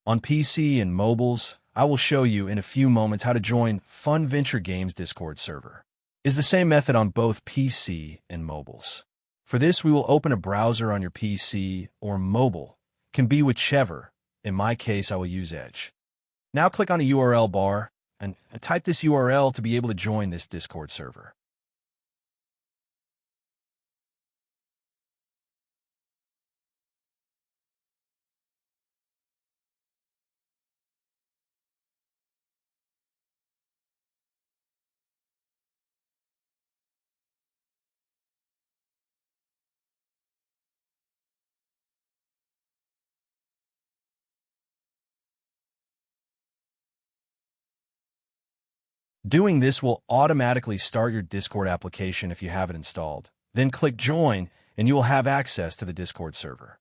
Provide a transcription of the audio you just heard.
On PC and mobiles, I will show you in a few moments how to join Funventure Games Discord server. It's the same method on both PC and mobiles. For this, we will open a browser on your PC or mobile. Can be whichever. In my case, I will use Edge. Now click on the URL bar and type this URL to be able to join this Discord server. Doing this will automatically start your Discord application if you have it installed. Then click Join, and you will have access to the Discord server.